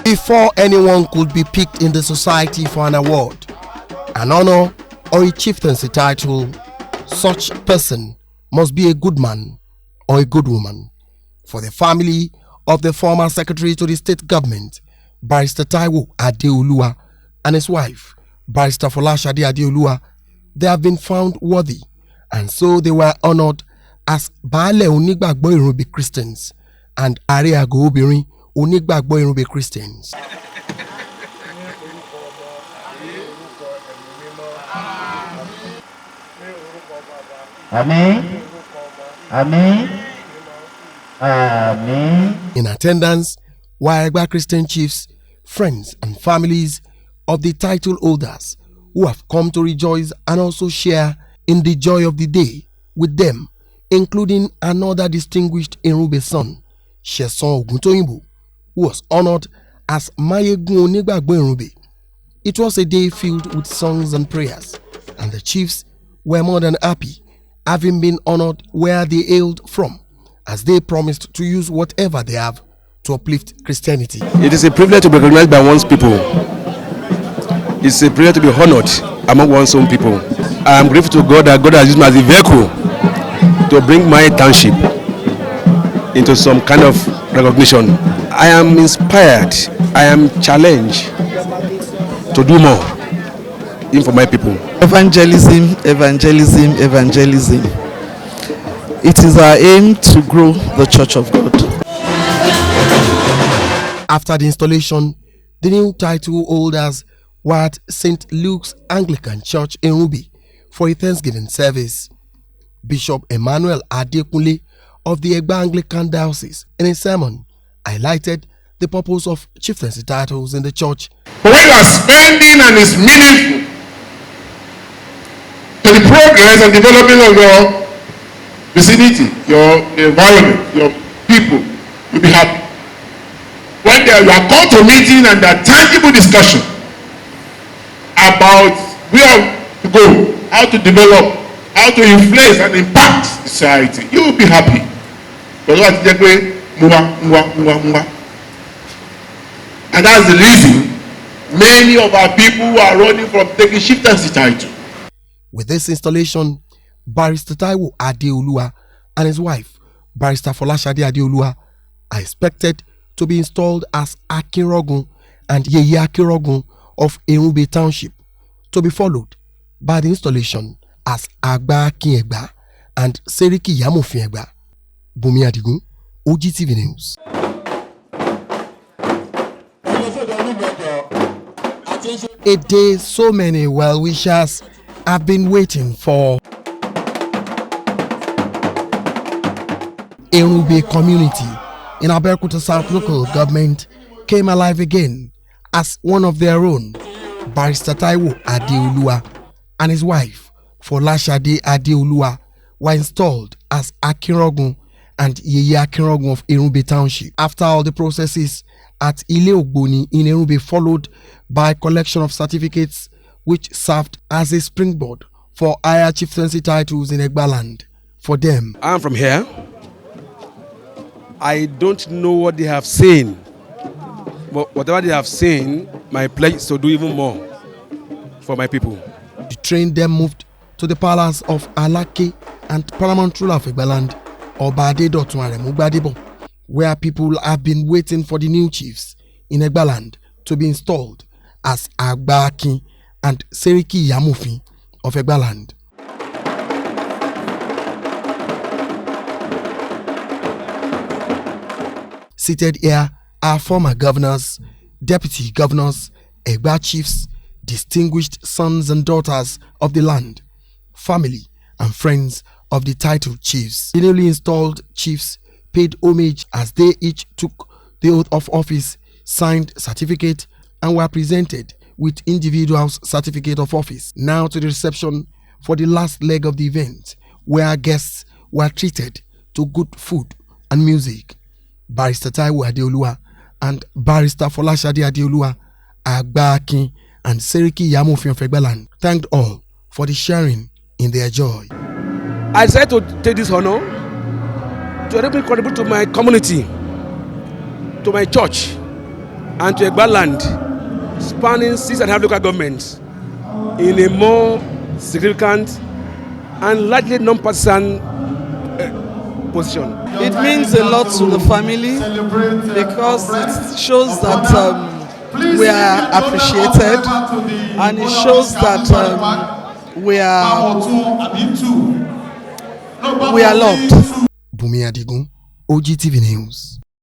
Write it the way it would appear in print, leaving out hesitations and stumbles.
Before anyone could be picked in the society for an award, an honor, or a chieftaincy title, such person must be a good man or a good woman. For the family of the former secretary to the state government, Barrister Taiwo Adeoluwa, and his wife, Barrister Afolosade Adeoluwa, they have been found worthy, and so they were honored as Baale Onigbagbo Irunbe Christians and Are Ago Obirin Onigbagbo Irunbe Christians. Amen. Amen. Amen. In attendance were Egba Christian chiefs, friends and families of the title holders who have come to rejoice and also share in the joy of the day with them, including another distinguished Irunbe son, Sheson Oguntoyinbo, who was honored as Mayegun Onigbagbo Irunbe. It was a day filled with songs and prayers, and the chiefs were more than happy, having been honored where they hailed from, as they promised to use whatever they have to uplift Christianity. It is a privilege to be recognized by one's people. It's a privilege to be honored among one's own people. I am grateful to God that God has used me as a vehicle to bring my township into some kind of recognition. I am inspired, I am challenged to do more, even for my people. Evangelism, evangelism, evangelism. It is our aim to grow the Church of God. After the installation, the new title holders were at St. Luke's Anglican Church in Ruby for a Thanksgiving service. Bishop Emmanuel Adekunle of the Egba Anglican Diocese, in a sermon, highlighted the purpose of chieftaincy titles in the church. But when you are spending and it's meaningful to the progress and development of your vicinity, your environment, your people, you'll be happy. When you are called to a meeting and there are tangible discussion about where to go, how to develop, how to influence and impact society, you will be happy. But what and that's the reason many of our people who are running from taking chieftaincy title. With this installation, Barrister Taiwo Adeoluwa and his wife, Barrister Afolosade Adeoluwa, are expected to be installed as Akinrogun and Yeye Akinrogun of Irunbe Township, to be followed by the installation as Agba Akin Egba and Seriki Yamofin Egba. Bumi Adigun, OGTV News. A day so many well-wishers have been waiting for. Irunbe community in Abeokuta South local government came alive again as one of their own. Barrister Taiwo Adeoluwa and his wife Afolosade Adeoluwa were installed as Akinrogun and Yeye Akinrogun of Irunbe Township. After all the processes at Ile Ogboni in Irunbe followed by collection of certificates which served as a springboard for higher chieftaincy titles in Egba land. For them, I'm from here. I don't know what they have seen, but whatever they have seen, my pledge is to do even more for my people. The train then moved to the palace of Alake and paramount ruler of Egba land, Oba Adedotun Aremu Gbadebo, where people have been waiting for the new chiefs in Egba land to be installed as Agba Akin and Seriki Yamofin of Egba land. Seated here are former governors, deputy governors, Egba chiefs, distinguished sons and daughters of the land, family and friends of the titled chiefs. The newly installed chiefs paid homage as they each took the oath of office, signed certificate, and were presented with individual's certificate of office. Now to the reception for the last leg of the event, where guests were treated to good food and music. Barrister Taiwo Adeoluwa and Barrister Afolosade Adeoluwa, Agba Akin and Seriki Yamofin of Egba land thanked all for the sharing in their joy. I decided to take this honor to help me contribute to my community, to my church, and to Egba land, spanning 6.5 local governments in a more significant and largely non-partisan position. It means a lot to the family because it shows that we are appreciated, and it shows that we are loved. Bumi Adigun, OGTV News.